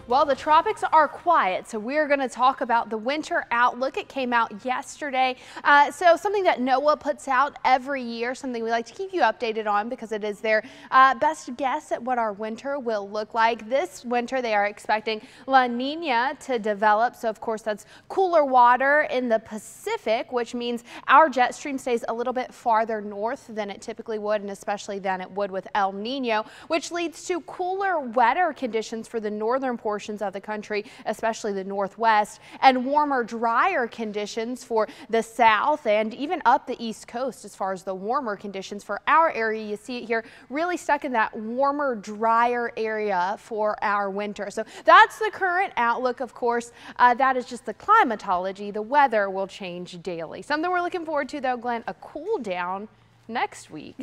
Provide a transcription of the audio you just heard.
Well, the tropics are quiet, so we're going to talk about the winter outlook. It came out yesterday. So something that NOAA puts out every year, something we like to keep you updated on because it is their best guess at what our winter will look like. This winter, they are expecting La Nina to develop. So, of course, that's cooler water in the Pacific, which means our jet stream stays a little bit farther north than it typically would, and especially than it would with El Nino, which leads to cooler, wetter conditions for the northern portions of the country, especially the northwest, and warmer, drier conditions for the south and even up the east coast. As far as the warmer conditions for our area, you see it here, really stuck in that warmer, drier area for our winter. So that's the current outlook. Of course, that is just the climatology. The weather will change daily. Something we're looking forward to, though, Glenn, a cool down next week.